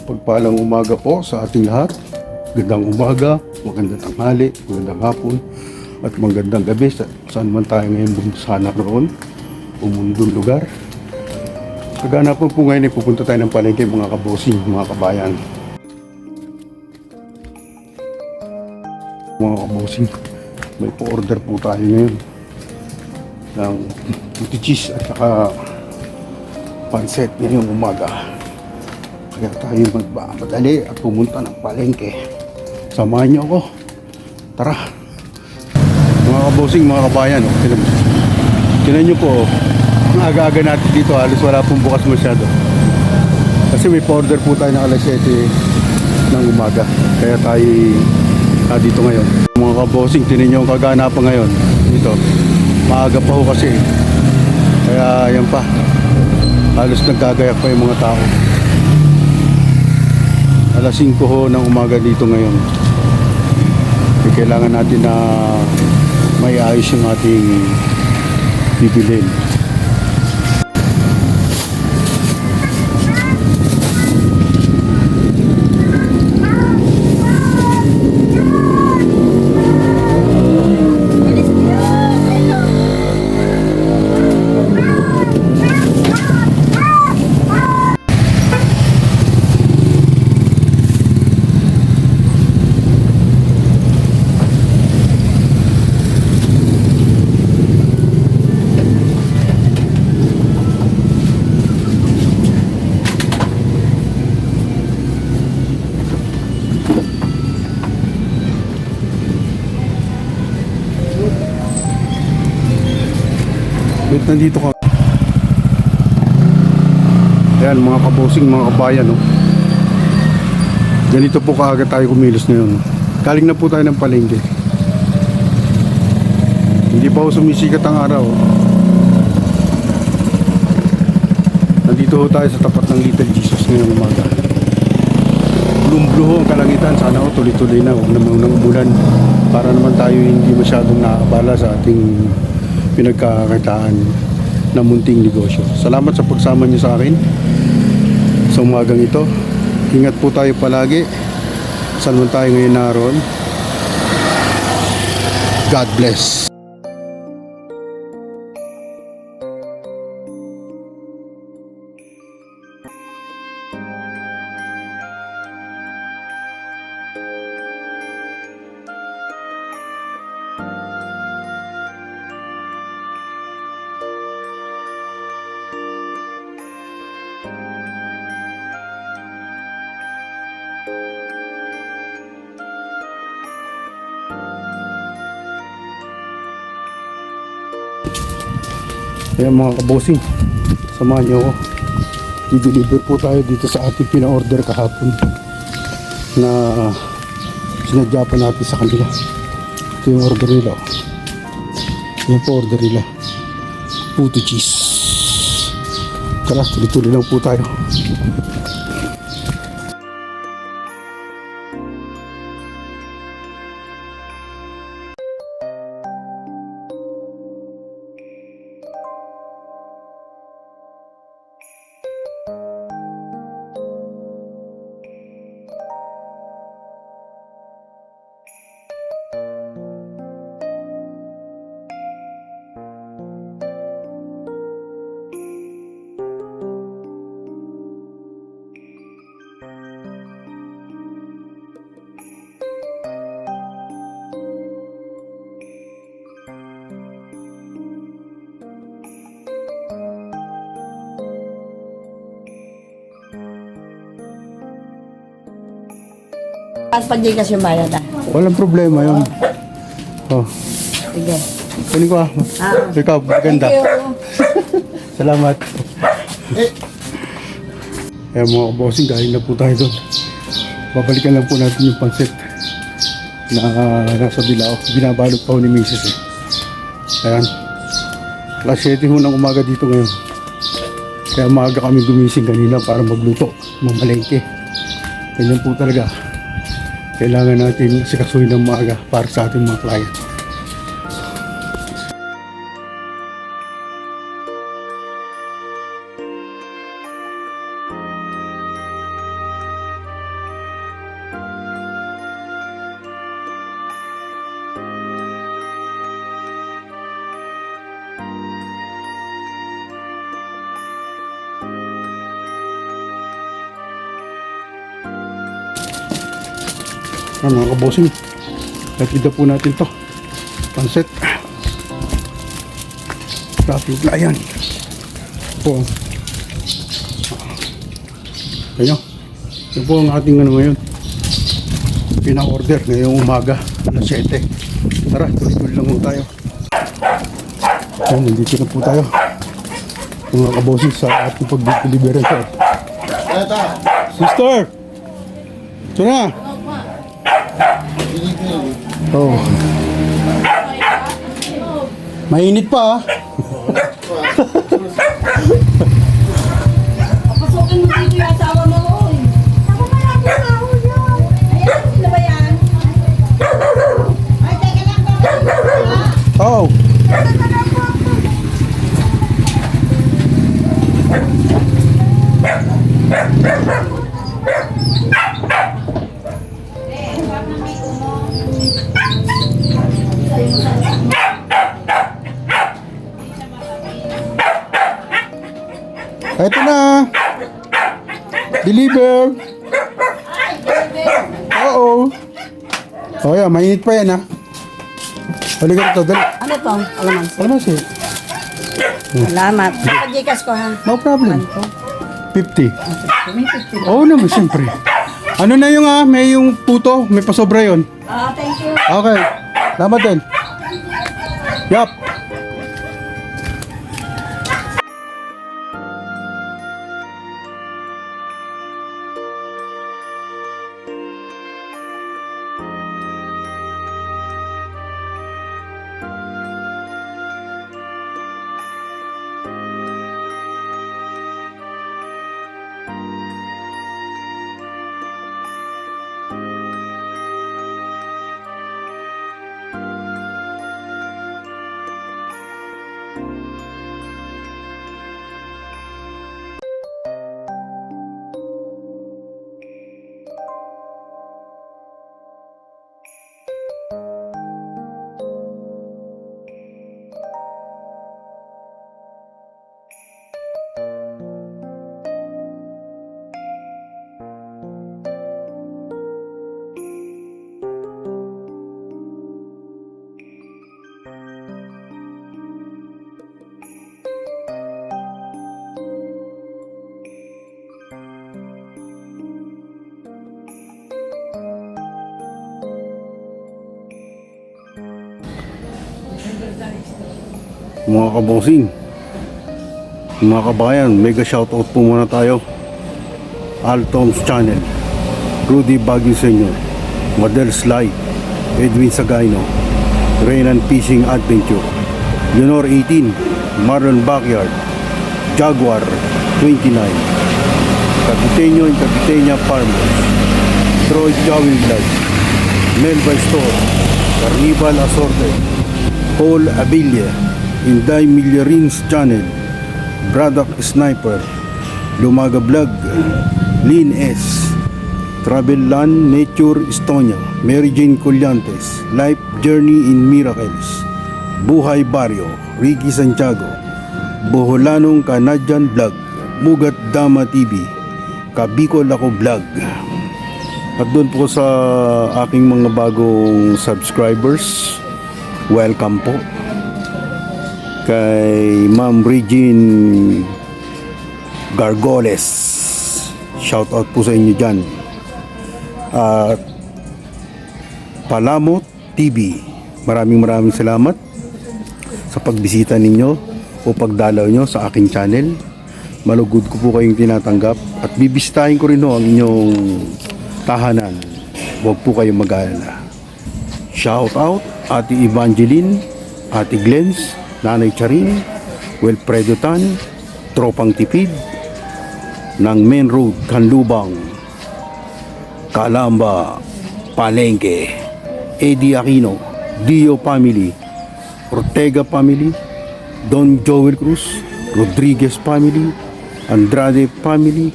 Pagpalang umaga po sa ating lahat. Magandang umaga, magandang tanghali, magandang hapon, at magandang gabi sa saan man tayo ngayon sana roon o mundong lugar. Kaganapan po ngayon ay pupunta tayo ng palengke mga kabosing, mga kabayan. Mga kabosing, may po-order po tayo ngayon ng puti cheese at saka pancit ngayong umaga. Kaya tayo magmamadali at pumunta ng palengke. Samahan niyo ako. Tara. Mga kabosing, mga kabayan. Tinan niyo po, ang aga-aga natin dito, halos wala pong bukas masyado. Kasi may pa-order po tayo na alas 7 ng umaga. Kaya tayo dito ngayon. Mga kabosing, tinan niyo ang kaganapan ngayon. Dito, maaga pa ho kasi. Kaya yan pa. Halos nagkagayak pa yung mga tao. Alas 5 ho ng umaga dito ngayon. Kailangan natin na may ayos yung ating bibilhin. Nandito ka. Ayan mga kabosing, mga kabayan, no? Ganito po kaagad tayo kumilos ngayon. Galing na po tayo ng palengke. Hindi pa ho sumisikat ang araw. Nandito ho tayo sa tapat ng Little Jesus ngayong umaga. Blue ho ang kalangitan. Sana ho tuloy-tuloy na. Huwag naman ng umulan para naman tayo hindi masyadong naabala sa ating pinagkakakitaan ng munting negosyo. Salamat sa pagsama niyo sa akin sa umagang ito. Ingat po tayo palagi saan man tayo ngayon naroon. God bless. Ayan mga kabosing, samahan niyo ako. I-deliver po tayo dito sa ating pina-order kahapon na sinadya pa natin sa kanila. Ito yung order nila. Yung po order nila, puto cheese. Tara, tuloy-tuloy lang po tayo. At pag di ka sumaya na. Walang problema yun. Oh. Sige. Kunin ko ah. Ikaw, maganda. Thank you. Salamat. Ayan mga kabosing, galing na po tayo doon. Babalikan lang po natin yung pancit. na nasa Bilao. Binabalot pa ho ni Mrs. eh. Ayan. Alas 7 ho ng umaga dito ngayon. Kaya maaga kami gumising kanina para magluto, mamalengke. Ganyan po talaga. Kailangan natin sikasuhin ng maaga para sa ating mga client. Mga kabosing, natida po natin to pansit traffic layan po. Kaya yun po ang ating ano ngayon, pina-order ngayong umaga alas 7. Tara, tuloy-tuloy lang po tayo. So, nandito na po tayo mga kabosing sa ating pag-delivery. Sister, ito na. Oh. Mainit pa ah. Pasukin mo dito yung asawa mo. Oy. Ako ba natin sa ahon yun? Ayan, sino ba yan? Ay, teka lang ba? Oh. Ito na. Deliver. Oo. Oh, yeah, mainit pa yan ha. Halika rito, dali. Ano to? Alaman. Ano siya? Salamat. Pagikas ko ha. No problem. 50. May 50. Oo naman, siyempre. Ano na yung may yung puto, may pasobra yun. Ah, thank you. Okay. Salamat din. Yup. Mga kabosing, mga kabayan, mega shoutout po muna tayo. Altom's Channel, Rudy Baguio Senior, Model's Light, Edwin Sagayno, Reynan Fishing Adventure, Leonor 18, Marlon Backyard, Jaguar 29, Capiteño and Capiteña Farmers, Troy Jowing Light, Melba Store, Carnival Assorted, Paul Abilia, Inday Millarins Channel, Braddock Sniper, Lumaga Vlog, Lynn S, Travel Land Nature Estonia, Mary Jane Collantes, Life Journey in Miracles, Buhay Barrio, Ricky Santiago, Boholanong Canadian Vlog, Mugat Dama TV, Kabicol Ako Vlog. At doon po sa aking mga bagong subscribers, welcome po. Kay Ma'am Regine Gargoles, shout out po sa inyo dyan. At Palamot TV, maraming salamat sa pagbisita ninyo o pagdalaw nyo sa aking channel. Malugod ko po kayong tinatanggap at bibisitahin ko rin ang inyong tahanan. Huwag po kayong mag-alala. Shout out Ate Evangeline, Ate Glens, Nanay Charing, Wilfredo Tan, Tropang Tipid ng Main Road, Canlubang, Calamba, Palengke, Eddie Aquino, Dio Family, Ortega Family, Don Joel Cruz, Rodriguez Family, Andrade Family,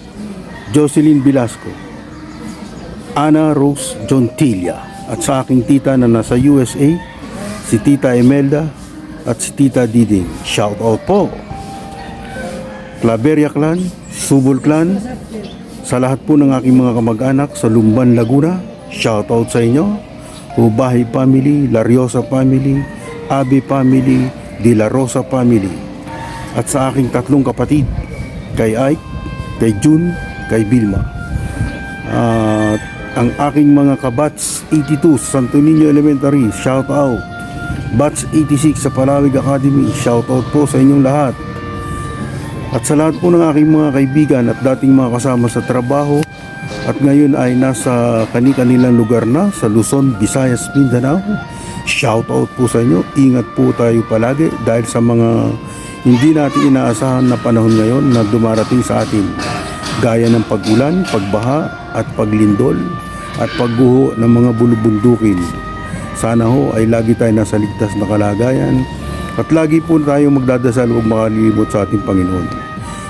Jocelyn Velasco, Ana Rose Jontilla, at sa aking tita na nasa USA, si Tita Imelda at si Tita Diding. Shout out po. Claveria Clan, Subol Clan, sa lahat po ng aking mga kamag-anak sa Lumban, Laguna, shout out sa inyo. Ubahay Family, Lariosa Family, Abi Family, De La Rosa Family. At sa aking tatlong kapatid, kay Ike, kay June, kay Vilma. At ang aking mga kabats 82 sa Santo Niño Elementary, shout out. Bats 86 sa Palawig Academy, shout out po sa inyong lahat. At sa lahat po ng aking mga kaibigan at dating mga kasama sa trabaho at ngayon ay nasa kani-kanilang lugar na sa Luzon, Visayas, Mindanao, shout out po sa inyo. Ingat po tayo palagi dahil sa mga hindi natin inaasahan na panahon ngayon na dumarating sa atin, gaya ng pagulan, pagbaha at paglindol at pagguho ng mga bulubundukin. Sana ho ay lagi tayo nasa ligtas na kalagayan at lagi po tayo magdadasal huwag makalilimot sa ating Panginoon.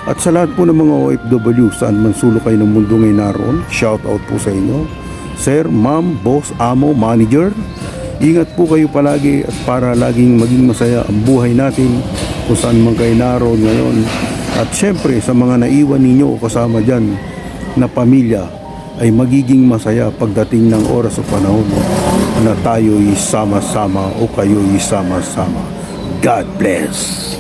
At sa lahat po ng mga OFW saan man sulok kayo ng mundo ngayon naroon, shout out po sa inyo. Sir, ma'am, boss, amo, manager, ingat po kayo palagi at para laging maging masaya ang buhay natin kung saan man kayo naroon ngayon. At syempre sa mga naiwan ninyo o kasama dyan na pamilya ay magiging masaya pagdating ng oras o panahon na tayo'y sama-sama o kayo'y sama-sama. God bless.